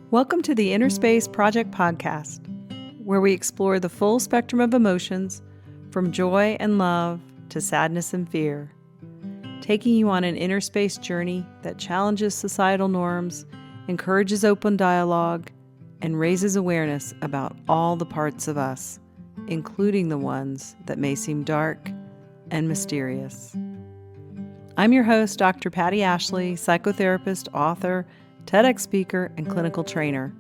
Welcome to the Inner Space Project podcast, where we explore the full spectrum of emotions, from joy and love to sadness and fear, taking you on an inner space journey that challenges societal norms, encourages open dialogue, and raises awareness about all the parts of us, including the ones that may seem dark and mysterious. I'm your host, Dr. Patti Ashley, psychotherapist, author, TEDx speaker, and clinical trainer.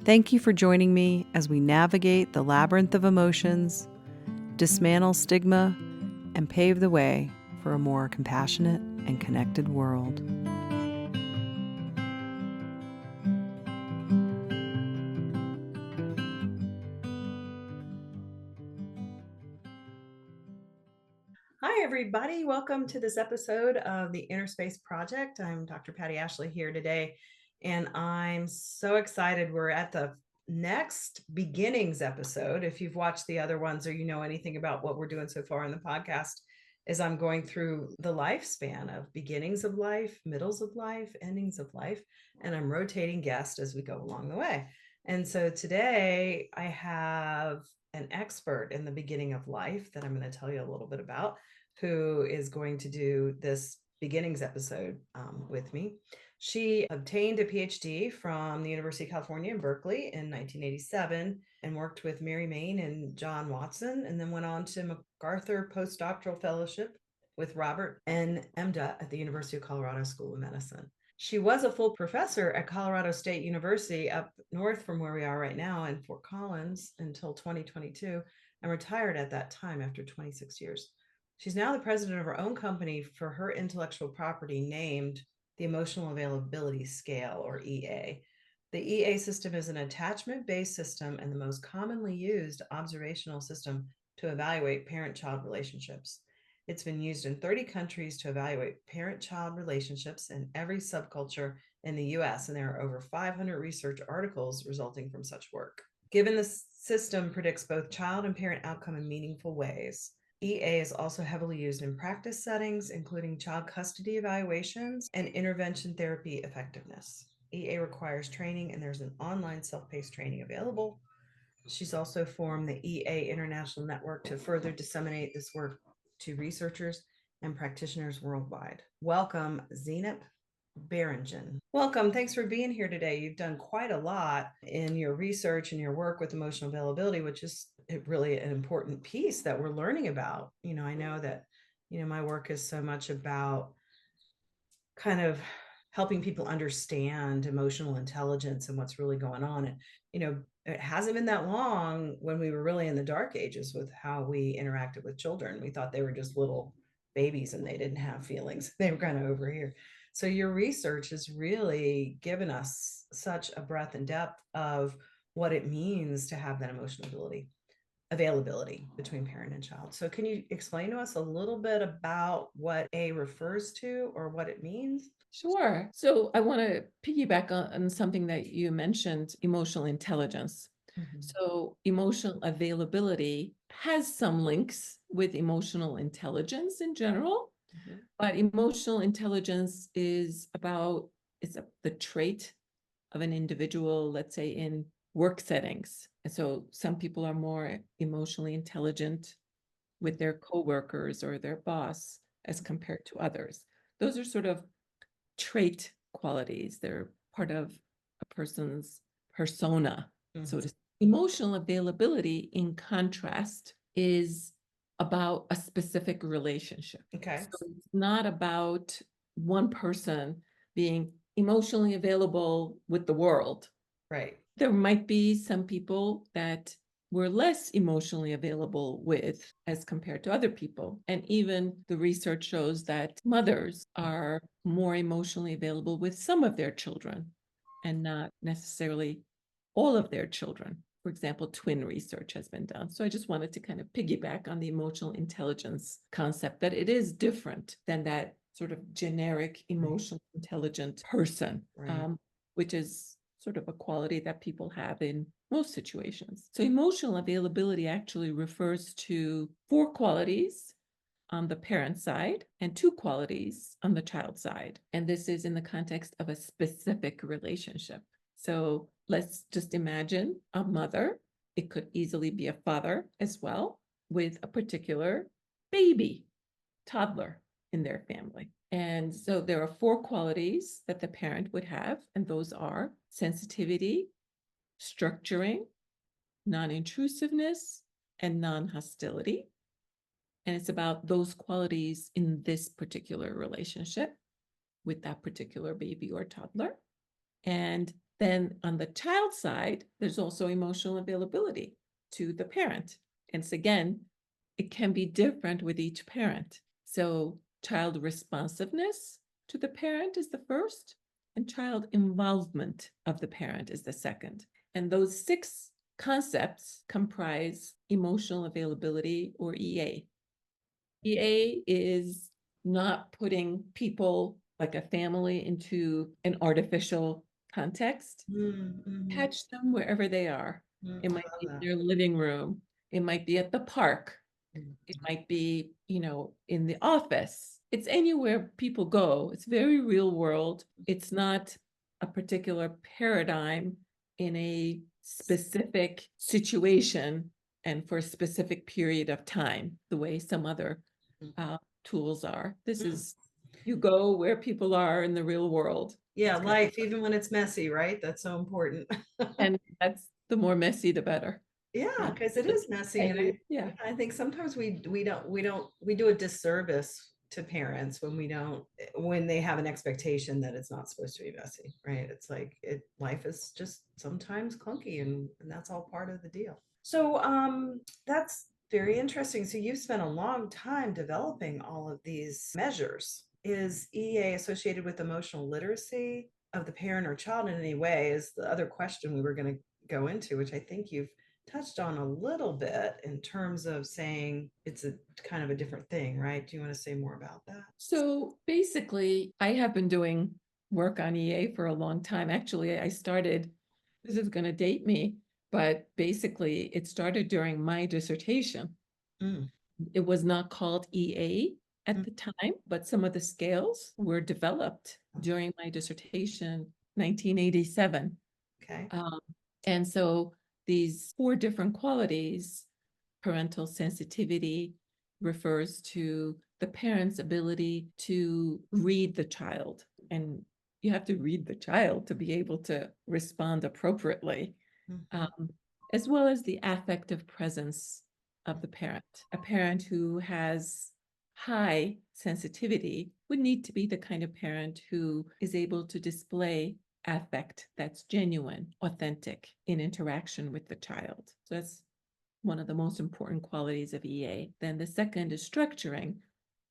Thank you for joining me as we navigate the labyrinth of emotions, dismantle stigma, and pave the way for a more compassionate and connected world. Hi, everybody. Welcome to this episode of the Inner Space Project. I'm Dr. Patti Ashley here today, and I'm so excited. We're at the next beginnings episode. If you've watched the other ones or you know anything about what we're doing so far in the podcast, is I'm going through the lifespan of beginnings of life, middles of life, endings of life, and I'm rotating guests as we go along the way. And so today I have an expert in the beginning of life that I'm going to tell you a little bit about, who is going to do this beginnings episode with me. She obtained a PhD from the University of California in Berkeley in 1987 and worked with Mary Main and John Watson, and then went on to MacArthur postdoctoral fellowship with Robert and Emde at the University of Colorado School of Medicine. She was a full professor at Colorado State University up north from where we are right now in Fort Collins until 2022, and retired at that time after 26 years. She's now the president of her own company for her intellectual property named the Emotional Availability Scale, or EA. The EA system is an attachment-based system and the most commonly used observational system to evaluate parent-child relationships. It's been used in 30 countries to evaluate parent-child relationships in every subculture in the US, and there are over 500 research articles resulting from such work. Given the system predicts both child and parent outcome in meaningful ways, EA is also heavily used in practice settings, including child custody evaluations and intervention therapy effectiveness. EA requires training, and there's an online self-paced training available. She's also formed the EA International Network to further disseminate this work to researchers and practitioners worldwide. Welcome, Zeynep Biringen. Welcome. Thanks for being here today. You've done quite a lot in your research and your work with emotional availability, which is really an important piece that we're learning about. I know that, my work is so much about kind of helping people understand emotional intelligence and what's really going on. And, it hasn't been that long when we were really in the dark ages with how we interacted with children. We thought they were just little babies and they didn't have feelings. They were kind of over here. So your research has really given us such a breadth and depth of what it means to have that emotional availability between parent and child. So can you explain to us a little bit about what A refers to or what it means? Sure. So I want to piggyback on something that you mentioned, emotional intelligence. Mhm. So emotional availability has some links with emotional intelligence in general, but emotional intelligence is about the trait of an individual, let's say in work settings. And so some people are more emotionally intelligent with their coworkers or their boss as compared to others. Those are sort of trait qualities. They're part of a person's persona. So emotional availability, in contrast, is about a specific relationship. Okay. So it's not about one person being emotionally available with the world. Right. There might be some people that we're less emotionally available with as compared to other people. And even the research shows that mothers are more emotionally available with some of their children and not necessarily all of their children. For example, twin research has been done. So I just wanted to kind of piggyback on the emotional intelligence concept, that it is different than that sort of generic emotional intelligent person, Right. which is sort of a quality that people have in most situations. So emotional availability actually refers to 4 qualities on the parent side and 2 qualities on the child side. And this is in the context of a specific relationship. So let's just imagine a mother. It could easily be a father as well, with a particular baby, toddler in their family. And so there are 4 qualities that the parent would have, and those are sensitivity, structuring, non-intrusiveness, and non-hostility. And it's about those qualities in this particular relationship with that particular baby or toddler. And then on the child side, there's also emotional availability to the parent. And so again, it can be different with each parent. So child responsiveness to the parent is the first, and child involvement of the parent is the second. And those 6 concepts comprise emotional availability, or EA. EA is not putting people like a family into an artificial context. Mm-hmm. Catch them wherever they are. It I might love be in that. their living room. It might be at the park. It might be, in the office. It's anywhere people go. It's very real world. It's not a particular paradigm in a specific situation and for a specific period of time, the way some other tools are. This Mm. is, you go where people are in the real world. Yeah, That's kind life, even when it's messy, right? That's so important. and that's the more messy, the better. Yeah, because it is messy, And and yeah. I think sometimes we do a disservice to parents when we don't when they have an expectation that it's not supposed to be messy, right? It's like life is just sometimes clunky, and that's all part of the deal. So that's very interesting. So you've spent a long time developing all of these measures. Is EA associated with emotional literacy of the parent or child in any way? Is the other question we were going to go into, which I think you've touched on a little bit in terms of saying it's a kind of a different thing, right? Do you want to say more about that? So basically, I have been doing work on EA for a long time. Actually, I started, this is going to date me, but basically, it started during my dissertation. Mm, It was not called EA at mm, the time, but some of the scales were developed during my dissertation, 1987. okay. Um, and so these 4 different qualities, parental sensitivity refers to the parent's ability to read the child. And you have to read the child to be able to respond appropriately, Mhm, as well as the affective presence of the parent. A parent who has high sensitivity would need to be the kind of parent who is able to display affect that's genuine, authentic in interaction with the child. So that's one of the most important qualities of EA. Then the second is structuring.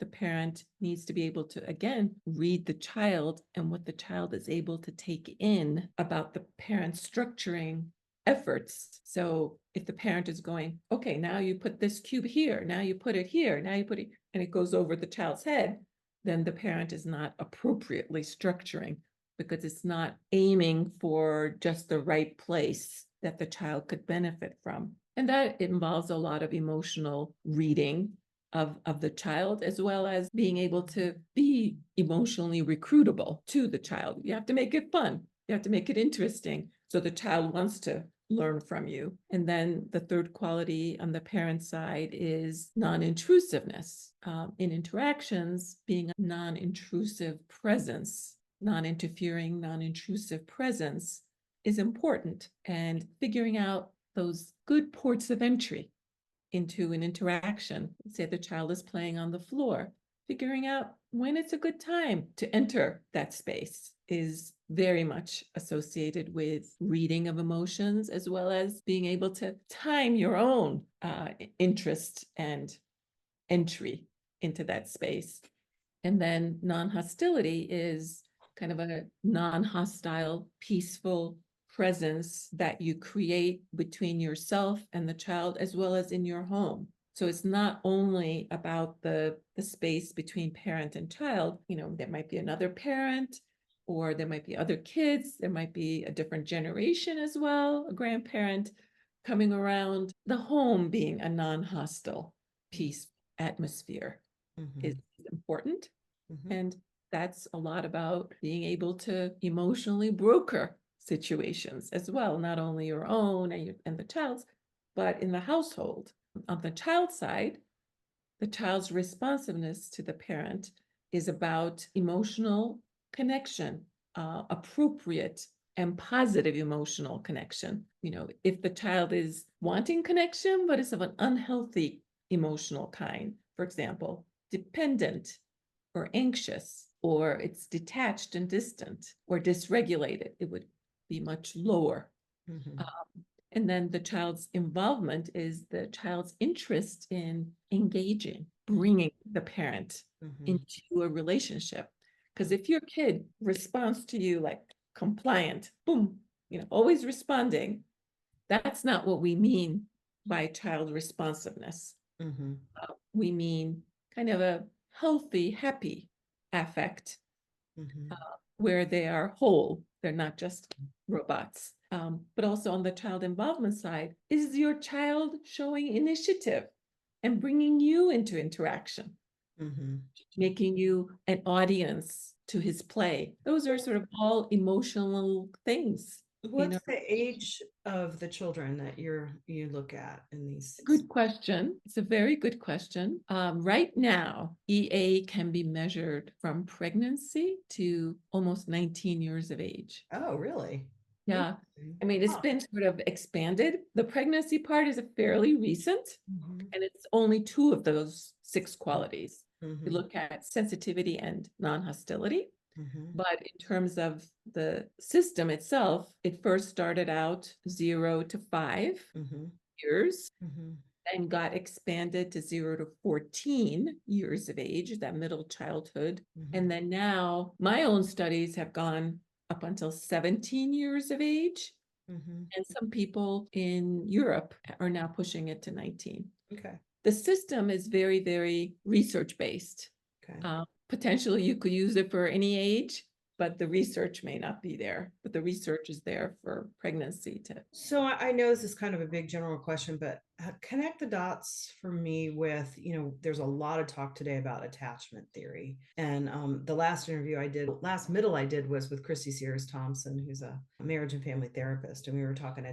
The parent needs to be able to, again, read the child and what the child is able to take in about the parent's structuring efforts. So if the parent is going, okay, now you put this cube here, now you put it here, now you put it, and it goes over the child's head, then the parent is not appropriately structuring because it's not aiming for just the right place that the child could benefit from. And that involves a lot of emotional reading of the child, as well as being able to be emotionally recruitable to the child. You have to make it fun. You have to make it interesting. So the child wants to learn from you. And then the third quality on the parent side is non-intrusiveness. In interactions, being a non-intrusive presence, non-interfering, non-intrusive presence is important. And figuring out those good ports of entry into an interaction. Say the child is playing on the floor, figuring out when it's a good time to enter that space is very much associated with reading of emotions, as well as being able to time your own interest and entry into that space. And then non-hostility is kind of a non-hostile, peaceful presence that you create between yourself and the child, as well as in your home. So it's not only about the space between parent and child. There might be another parent, or there might be other kids. There might be a different generation as well, a grandparent coming around. The home being a non-hostile, peace atmosphere is mhm, important. mhm. And that's a lot about being able to emotionally broker situations as well, not only your own and the child's, but in the household. On the child side, the child's responsiveness to the parent is about emotional connection, appropriate and positive emotional connection. If the child is wanting connection, but it's of an unhealthy emotional kind, for example, dependent or anxious, or it's detached and distant or dysregulated, it would be much lower. Mm-hmm. And then the child's involvement is the child's interest in engaging, bringing the parent into a relationship. Because if your kid responds to you like compliant, boom, always responding, that's not what we mean by child responsiveness. We mean kind of a healthy, happy affect where they are whole. They're not just robots. But also on the child involvement side, is your child showing initiative and bringing you into interaction, making you an audience to his play? Those are sort of all emotional things. What's the age of the children that you look at in these? Good question. It's a very good question. Right now, EA can be measured from pregnancy to almost 19 years of age. Oh, really? Yeah. I mean, it's been sort of expanded. The pregnancy part is a fairly recent, and it's only 2 of those 6 qualities. We look at sensitivity and non-hostility. But in terms of the system itself, it first started out 0 to 5 years and got expanded to 0 to 14 years of age, that middle childhood. And then now my own studies have gone up until 17 years of age. And some people in Europe are now pushing it to 19. Okay. The system is very, very research-based. Okay. Potentially you could use it for any age, but the research may not be there. But the research is there for pregnancy too. So I know this is kind of a big general question, but connect the dots for me with, there's a lot of talk today about attachment theory. And the last middle I did was with Christy Sears Thompson, who's a marriage and family therapist. And we were talking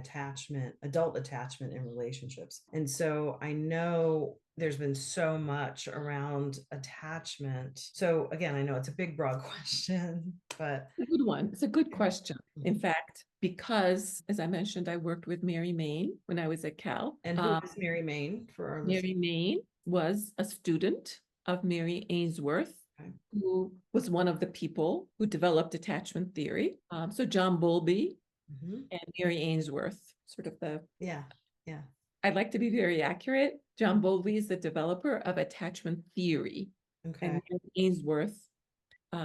adult attachment in relationships. And so I know there's been so much around attachment. So again, I know it's a big, broad question, but it's a good one. It's a good question. In fact, because as I mentioned, I worked with Mary Main when I was at Cal. And who is Mary Main for our listeners? Mary Main was a student of Mary Ainsworth, who was one of the people who developed attachment theory. So John Bowlby and Mary Ainsworth, sort of the I'd like to be very accurate. John Bowlby is the developer of attachment theory. And Mary Ainsworth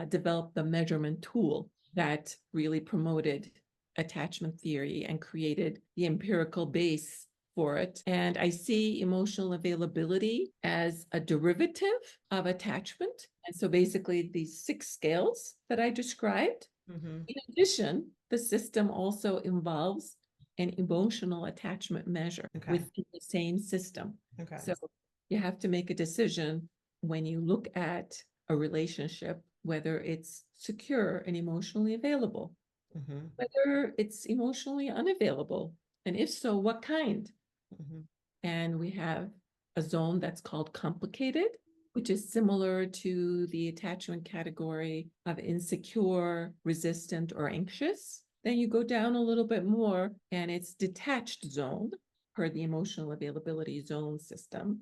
developed the measurement tool that really promoted attachment theory and created the empirical base for it. And I see emotional availability as a derivative of attachment. And so basically these 6 scales that I described. In addition, the system also involves an emotional attachment measure within the same system. So you have to make a decision when you look at a relationship, whether it's secure and emotionally available, whether it's emotionally unavailable, and if so, what kind. And we have a zone that's called complicated, which is similar to the attachment category of insecure, resistant, or anxious. Then you go down a little bit more, and it's detached zone per the emotional availability zone system,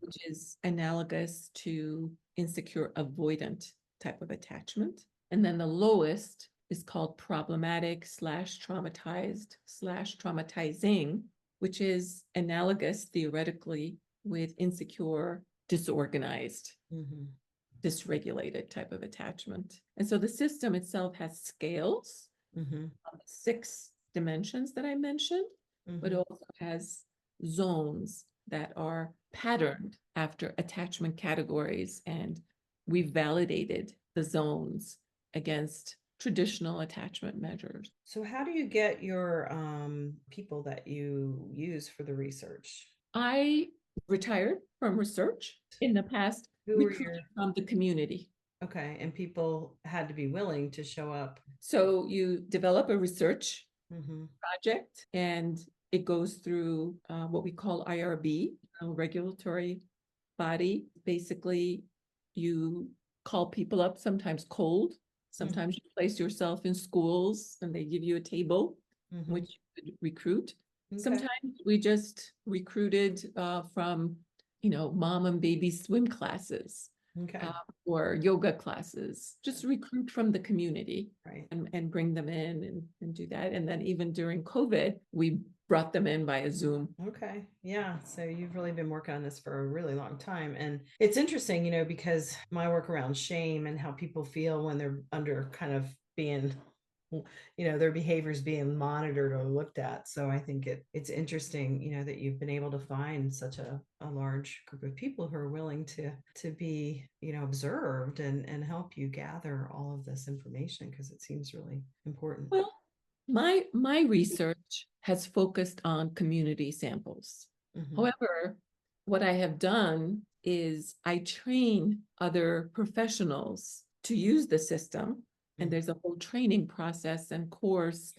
which is analogous to insecure avoidant type of attachment. And then the lowest is called problematic / traumatized / traumatizing, which is analogous theoretically with insecure, disorganized, dysregulated type of attachment. And so the system itself has scales, 6 dimensions that I mentioned, but it also has zones that are patterned after attachment categories, and we've validated the zones against traditional attachment measures. So how do you get your people that you use for the research? I retired from research in the past, recruited from the community. Okay. And people had to be willing to show up. So you develop a research Mm-hmm. project, and it goes through what we call IRB, a regulatory body. Basically, you call people up, sometimes cold, sometimes you place yourself in schools and they give you a table, Mm-hmm. which you could recruit. Okay. Sometimes we just recruited from, mom and baby swim classes Okay. uh, or yoga classes. Just recruit from the community Right. and bring them in and do that. And then even during COVID, we brought them in via Zoom. Okay. Yeah. So you've really been working on this for a really long time. And it's interesting, because my work around shame and how people feel when they're under kind of being, their behaviors being monitored or looked at. So I think it's interesting, that you've been able to find such a large group of people who are willing to be, observed and help you gather all of this information because it seems really important. Well, my research has focused on community samples. Mm-hmm. However, what I have done is I train other professionals to use the system, and there's a whole training process and course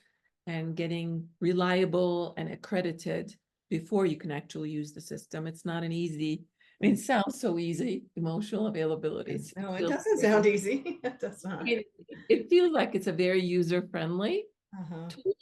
and getting reliable and accredited before you can actually use the system. It's not an easy, I mean, it sounds so easy, emotional availability. No, it feels doesn't sound very- easy. It does not. it feels like it's a very user-friendly Uh-huh. tool.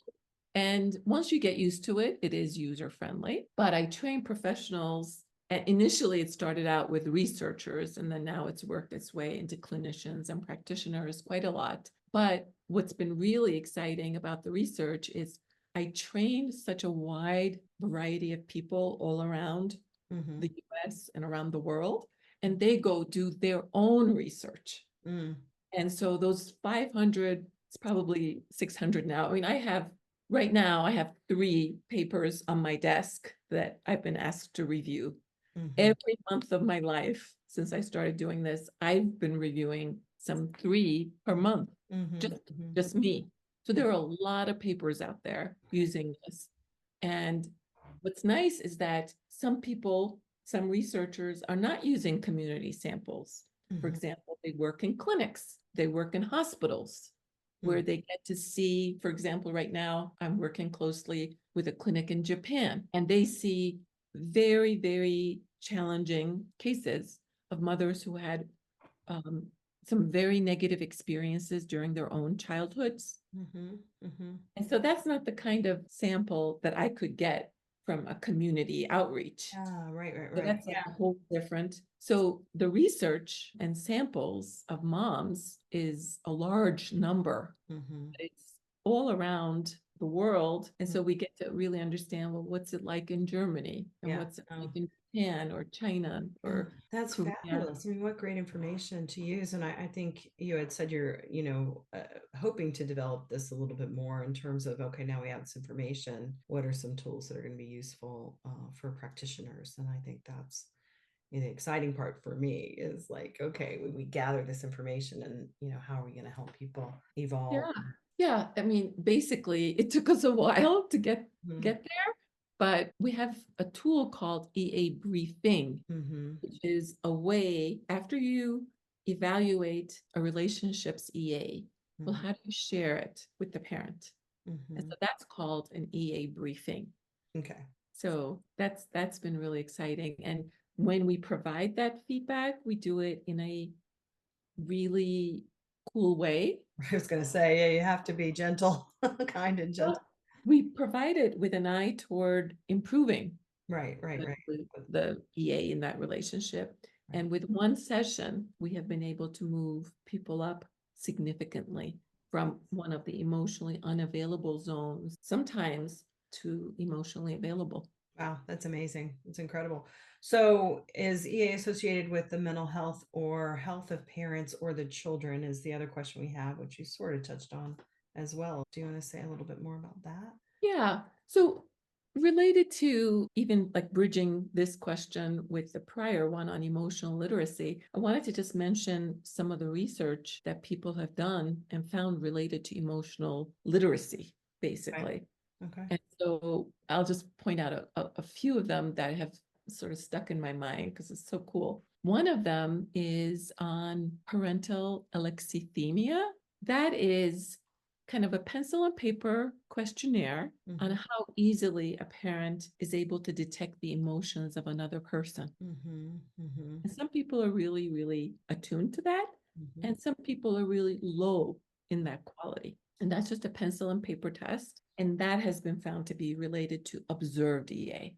And once you get used to it, it is user-friendly. But I train professionals. And initially, it started out with researchers, and then now it's worked its way into clinicians and practitioners quite a lot. But what's been really exciting about the research is I trained such a wide variety of people all around Mm-hmm. the US and around the world, and they go do their own research. Mm. And so those 500, it's probably 600 now. I mean, right now, I have 3 papers on my desk that I've been asked to review. Mm-hmm. Every month of my life since I started doing this, I've been reviewing some 3 per month, Mm-hmm. just, Mm-hmm. just me. So there are a lot of papers out there using this. And what's nice is that some people, some researchers are not using community samples. For Mm-hmm. example, they work in clinics, they work in hospitals, where Mm. they get to see, for example, right now, I'm working closely with a clinic in Japan, and they see very, very challenging cases of mothers who had um, some very negative experiences during their own childhoods. Mm-hmm. Mm-hmm. And so that's not the kind of sample that I could get from a community outreach. Ah, right, right, So right. that's like a whole different. So the research and samples of moms is a large number. Mm-hmm. It's all around the world. And so we get to really understand, well, what's it like in Germany? And Yeah. what's it like Oh. in Japan or China Oh, or that's Korea? fabulous. I mean, what great information to use. And I think you had said you're, hoping to develop this a little bit more in terms of, okay, now we have this information. What are some tools that are going to be useful for practitioners? And I think that's the exciting part for me is like, okay, we gather this information and, how are we going to help people evolve? Yeah. Yeah. I mean, basically, it took us a while to get Mm-hmm. there, but we have a tool called EA briefing, Mm-hmm. which is a way after you evaluate a relationship's EA, well, how do you share it with the parent? And Mm-hmm. so that's called an EA briefing. Okay. So that's been really exciting. And when we provide that feedback, we do it in a really cool way. I was going to say, yeah, you have to be gentle, kind and gentle. Well, we provide it with an eye toward improving Right, right, right. the EA in that relationship. Right. And with one session, we have been able to move people up significantly from one of the emotionally unavailable zones, sometimes to emotionally available. Wow, that's amazing. It's incredible. So, is EA associated with the mental health or health of parents or the children? Is the other question we have, which you sort of touched on as well. Do you want to say a little bit more about that? Yeah. So related to even like bridging this question with the prior one on emotional literacy, I wanted to just mention some of the research that people have done and found related to emotional literacy, basically. Okay. And so I'll just point out a few of them that have sort of stuck in my mind because it's so cool. One of them is on parental alexithymia. That is kind of a pencil and paper questionnaire on how easily a parent is able to detect the emotions of another person. And some people are really, really attuned to that. And some people are really low in that quality. And that's just a pencil and paper test. And that has been found to be related to observed EA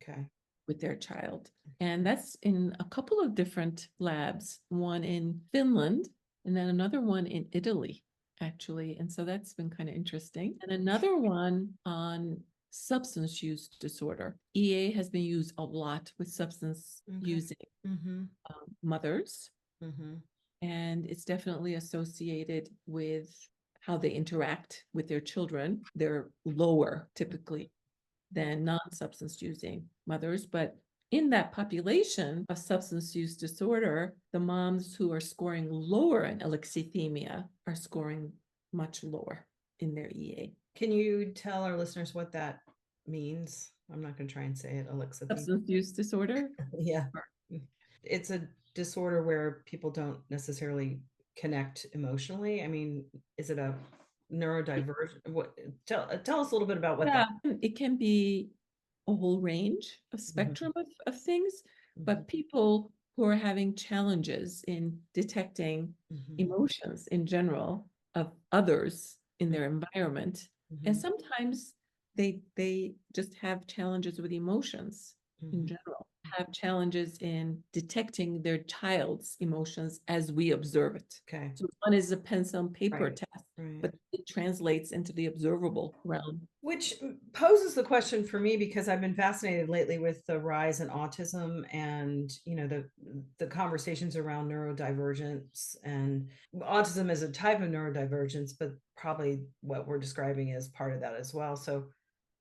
with their child. And that's in a couple of different labs, one in Finland and then another one in Italy, actually. And so that's been kind of interesting. And another one on substance use disorder. EA has been used a lot with substance using mothers. And it's definitely associated with how they interact with their children. They're lower typically than non-substance using mothers. But in that population of substance use disorder, the moms who are scoring lower in alexithymia are scoring much lower in their EA. Can you tell our listeners what that means? I'm not going to try and say it. Alexithymia. Substance use disorder? Yeah. It's a disorder where people don't necessarily connect emotionally. I mean, is it a neurodivergent? What tell us a little bit about what that. It can be a whole range of spectrum of things, but people who are having challenges in detecting emotions in general of others in their environment, and sometimes they just have challenges with emotions in general, have challenges in detecting their child's emotions as we observe it. Okay. So one is a pencil and paper test, but it translates into the observable realm. Which poses the question for me, because I've been fascinated lately with the rise in autism and, you know, the conversations around neurodivergence, and autism is a type of neurodivergence, but probably what we're describing is part of that as well. So,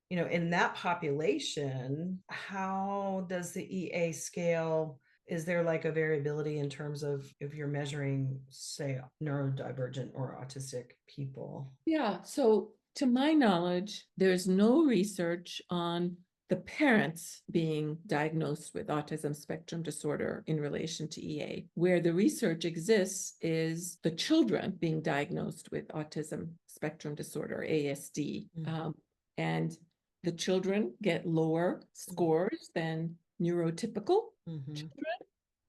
you know, in that population, how does the EA scale? Is there like a variability in terms of if you're measuring, say, neurodivergent or autistic people? Yeah, so to my knowledge, there's no research on the parents being diagnosed with autism spectrum disorder in relation to EA. Where the research exists is the children being diagnosed with autism spectrum disorder, ASD. And the children get lower scores than neurotypical children,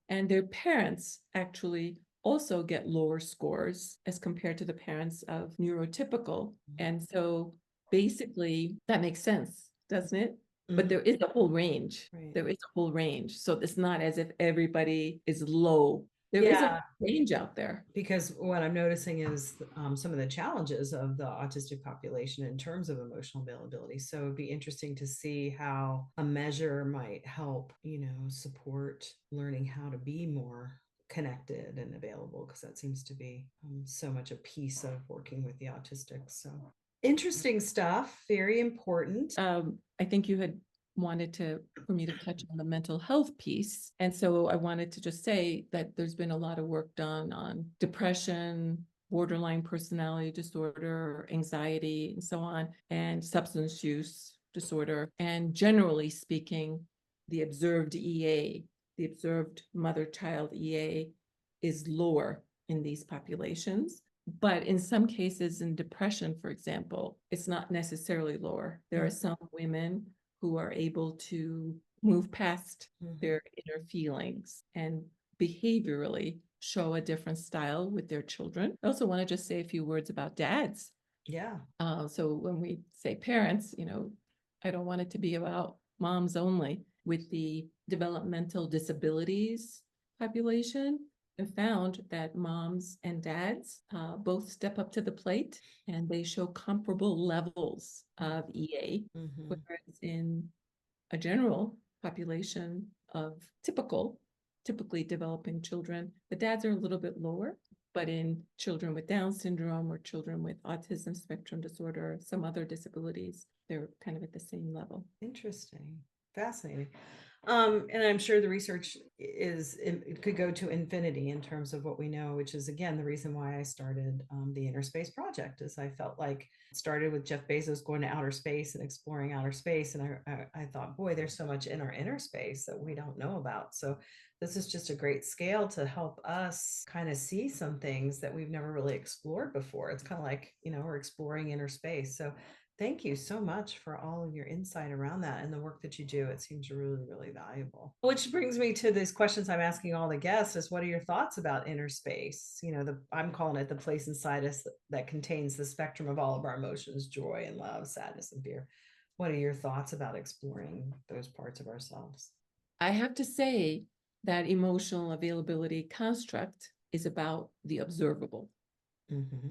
and their parents actually also get lower scores as compared to the parents of neurotypical. And so basically that makes sense, doesn't it? But there is a whole range. There is a whole range. So it's not as if everybody is low. There is a range out there. Because what I'm noticing is some of the challenges of the autistic population in terms of emotional availability. So it'd be interesting to see how a measure might help, you know, support learning how to be more connected and available, because that seems to be so much a piece of working with the autistics. So interesting stuff, very important. I think you had wanted for me to touch on the mental health piece. And so I wanted to just say that there's been a lot of work done on depression, borderline personality disorder, anxiety, and so on, and substance use disorder. And generally speaking, the observed EA, the observed mother-child EA is lower in these populations. But in some cases, in depression, for example, it's not necessarily lower. There are some women who are able to move past their inner feelings and behaviorally show a different style with their children. I also want to just say a few words about dads. Yeah. So when we say parents, you know, I don't want it to be about moms only. With the developmental disabilities population, and found that moms and dads both step up to the plate and they show comparable levels of EA, whereas in a general population of typically developing children, the dads are a little bit lower, but in children with Down syndrome or children with autism spectrum disorder, some other disabilities, they're kind of at the same level. Interesting. Fascinating. And I'm sure the research it could go to infinity in terms of what we know, which is again the reason why I started the Inner Space Project. Is I felt like it started with Jeff Bezos going to outer space and exploring outer space, and I thought, boy, there's so much in our inner space that we don't know about. So this is just a great scale to help us kind of see some things that we've never really explored before. It's kind of like, we're exploring inner space. So thank you so much for all of your insight around that and the work that you do. It seems really, really valuable. Which brings me to these questions I'm asking all the guests is what are your thoughts about inner space? I'm calling it the place inside us that contains the spectrum of all of our emotions, joy and love, sadness and fear. What are your thoughts about exploring those parts of ourselves? I have to say that emotional availability construct is about the observable. Mm-hmm.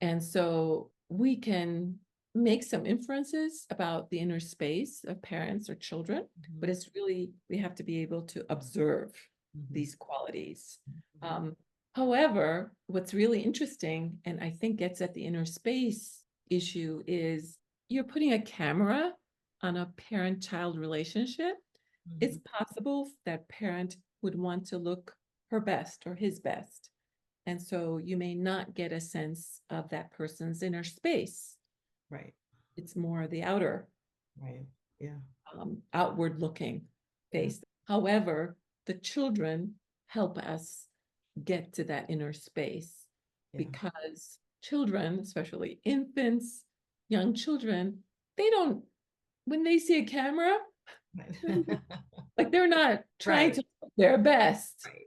And so we can make some inferences about the inner space of parents or children, Mm-hmm. but it's really, we have to be able to observe Mm-hmm. these qualities. Mm-hmm. However, what's really interesting, and I think gets at the inner space issue, is you're putting a camera on a parent-child relationship. Mm-hmm. It's possible that parent would want to look her best or his best. And so you may not get a sense of that person's inner space. Right. It's more the outer, Right. Yeah. outward looking Yeah. face. However, the children help us get to that inner space Yeah. because children, especially infants, young children, they don't, when they see a camera, Right. like they're not trying Right. to look their best. Right.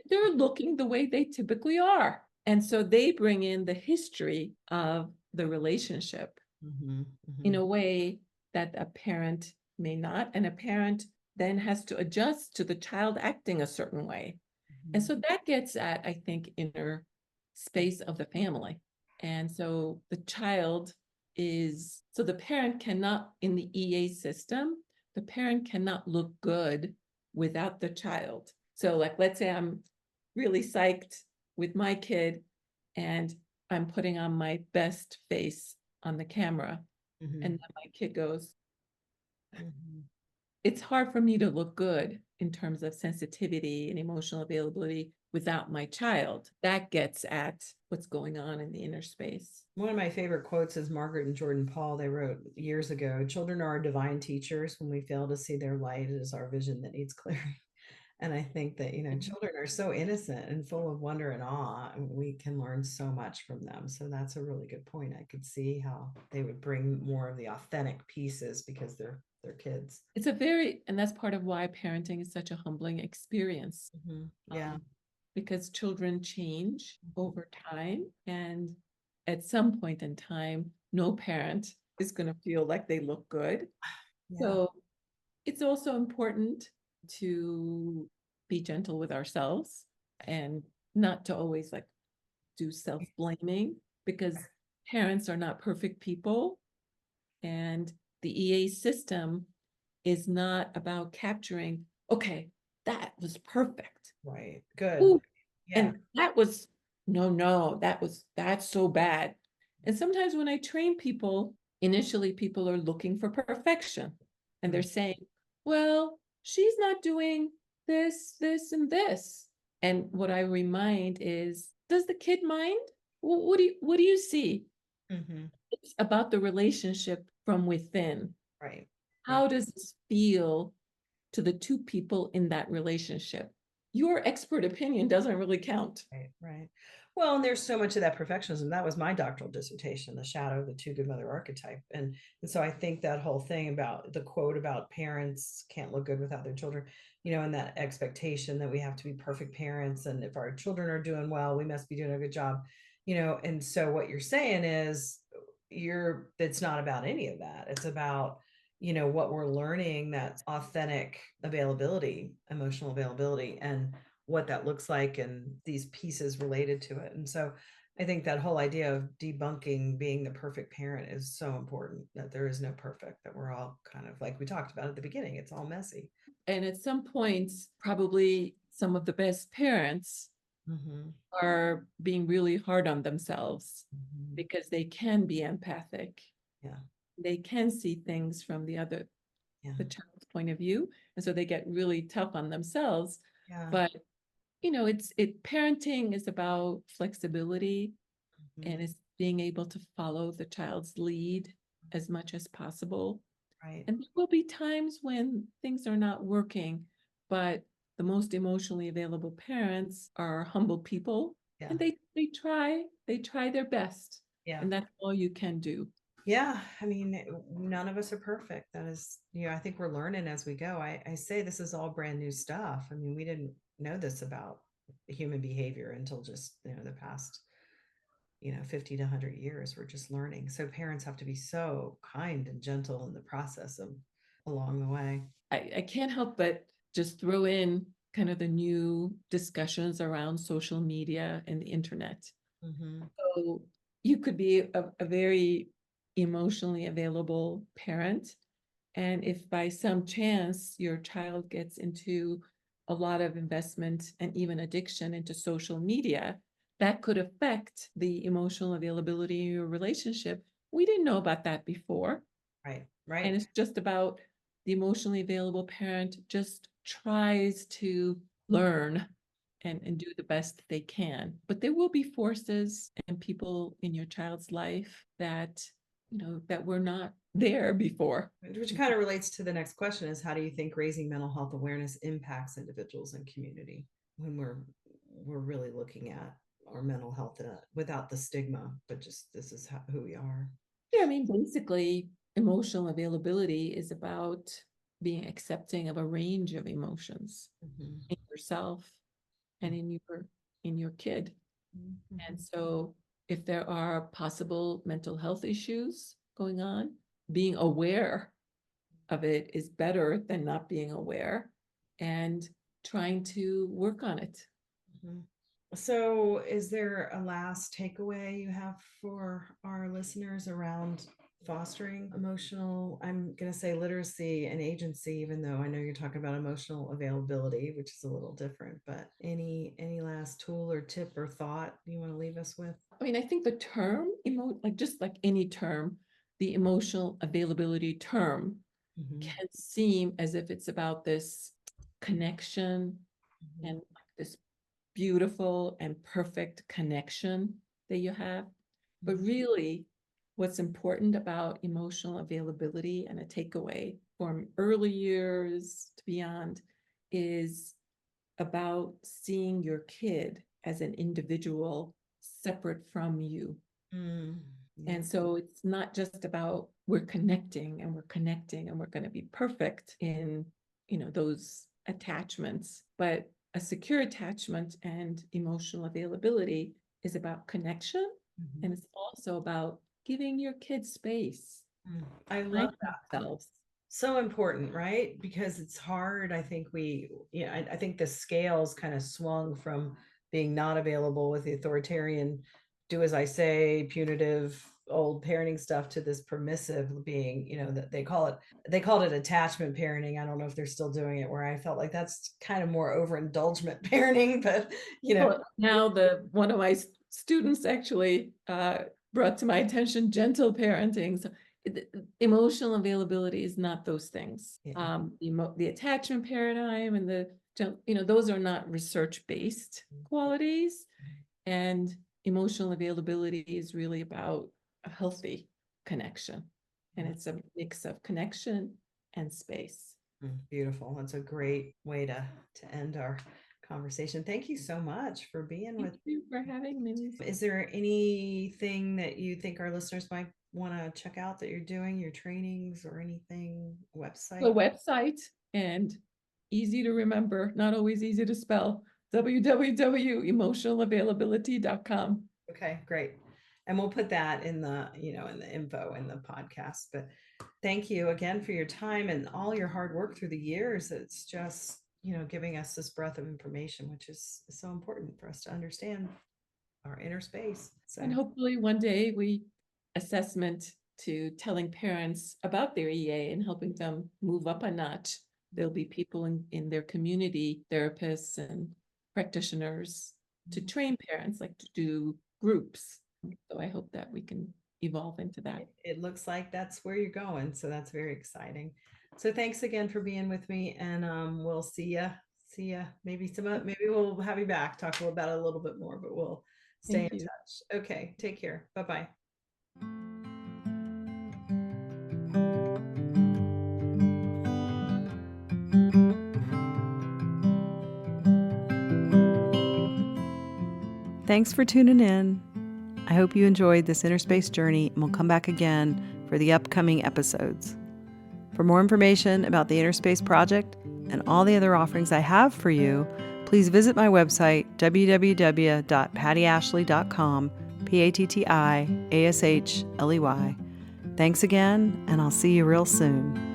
They're looking the way they typically are. And so they bring in the history of the relationship Mm-hmm. in Mm-hmm. a way that a parent may not. And a parent then has to adjust to the child acting a certain way. And so that gets at, I think, inner space of the family. And so the child is, so the parent cannot, in the EA system, the parent cannot look good without the child. So, like, let's say I'm really psyched with my kid and I'm putting on my best face on the camera. Mm-hmm. And then my kid goes, Mm-hmm. it's hard for me to look good in terms of sensitivity and emotional availability without my child. That gets at what's going on in the inner space. One of my favorite quotes is Margaret and Jordan Paul. They wrote years ago, children are our divine teachers. When we fail to see their light, it is our vision that needs clearing. And I think that, children are so innocent and full of wonder and awe, and we can learn so much from them. So that's a really good point. I could see how they would bring more of the authentic pieces because they're kids. It's a very, and that's part of why parenting is such a humbling experience. Mm-hmm. Yeah. Because children change Mm-hmm. over time. And at some point in time, no parent is going to feel like they look good. Yeah. So it's also important to be gentle with ourselves and not to always like do self-blaming because parents are not perfect people. And the EA system is not about capturing, okay, that was perfect. Right. Good. Ooh, Yeah. and that was, no, that's so bad. And sometimes when I train people, initially people are looking for perfection and they're Right. saying, well, she's not doing this, this, and this. And what I remind is, does the kid mind? What do you see? Mm-hmm. It's about the relationship from within. Right. Yeah. How does this feel to the two people in that relationship? Your expert opinion doesn't really count. Right, right. Well, and there's so much of that perfectionism. That was my doctoral dissertation, the shadow of the two good mother archetype. And so I think that whole thing about the quote about parents can't look good without their children, and that expectation that we have to be perfect parents. And if our children are doing well, we must be doing a good job, and so what you're saying is it's not about any of that. It's about what we're learning, that's authentic availability, emotional availability, and what that looks like and these pieces related to it. And so I think that whole idea of debunking being the perfect parent is so important, that there is no perfect, that we're all kind of like we talked about at the beginning, it's all messy. And at some points, probably some of the best parents Mm-hmm. are being really hard on themselves Mm-hmm. because they can be empathic. Yeah. They can see things from the other the child's point of view. And so they get really tough on themselves. Yeah. But, parenting is about flexibility and it's being able to follow the child's lead as much as possible. Right. And there will be times when things are not working, but the most emotionally available parents are humble people. Yeah. And they try their best. Yeah. And that's all you can do. Yeah, I mean, none of us are perfect. That is, I think we're learning as we go. I say this is all brand new stuff. I mean, we didn't know this about human behavior until just, the past, 50 to 100 years. We're just learning. So parents have to be so kind and gentle in the process of along the way. I can't help but just throw in kind of the new discussions around social media and the internet. So you could be a very emotionally available parent. And if by some chance your child gets into a lot of investment and even addiction into social media, that could affect the emotional availability of your relationship. We didn't know about that before. Right. And it's just about the emotionally available parent just tries to learn and do the best they can. But there will be forces and people in your child's life that, that were not there before. Which kind of relates to the next question is how do you think raising mental health awareness impacts individuals and community when we're really looking at our mental health without the stigma, but just this is who we are. Yeah, I mean, basically, emotional availability is about being accepting of a range of emotions in yourself and in your kid. And so if there are possible mental health issues going on, being aware of it is better than not being aware and trying to work on it. So is there a last takeaway you have for our listeners around fostering emotional, I'm going to say literacy and agency, even though I know you're talking about emotional availability, which is a little different, but any last tool or tip or thought you want to leave us with? I mean, I think the term just like any term, the emotional availability term can seem as if it's about this connection and like this beautiful and perfect connection that you have. But really, what's important about emotional availability and a takeaway from early years to beyond is about seeing your kid as an individual separate from you. And so it's not just about we're connecting and we're connecting and we're going to be perfect in, those attachments, but a secure attachment and emotional availability is about connection. And it's also about giving your kids space. I love that. Themselves. So important, right? Because it's hard. I think I think the scales kind of swung from being not available with the authoritarian, do as I say, punitive old parenting stuff to this permissive being, that they called it attachment parenting. I don't know if they're still doing it, where I felt like that's kind of more overindulgent parenting, but well, now one of my students actually brought to my attention gentle parenting. So emotional availability is not those things. The attachment paradigm and those are not research-based qualities, and emotional availability is really about a healthy connection, and it's a mix of connection and space. Beautiful. That's a great way to end our conversation. Thank you so much for being with me. Thank you for having me. Is there anything that you think our listeners might want to check out that you're doing, your trainings or anything, website? The website, and easy to remember, not always easy to spell, www.emotionalavailability.com. Okay, great. And we'll put that in the, in the info in the podcast. But thank you again for your time and all your hard work through the years. It's just, giving us this breadth of information, which is so important for us to understand our inner space. So, and hopefully one day assessment to telling parents about their EA and helping them move up a notch. There'll be people in their community, therapists and practitioners, to train parents, like to do groups. So I hope that we can evolve into that. It looks like that's where you're going. So that's very exciting. So thanks again for being with me, and we'll see ya. See ya. Maybe maybe we'll have you back, talk about it a little bit more, but we'll stay in Thank you. touch. Okay, take care. Bye-bye. Thanks for tuning in. I hope you enjoyed this inner space journey, and we'll come back again for the upcoming episodes. For more information about the Inner Space Project and all the other offerings I have for you, please visit my website, www.pattiashley.com, PattiAshley. Thanks again, and I'll see you real soon.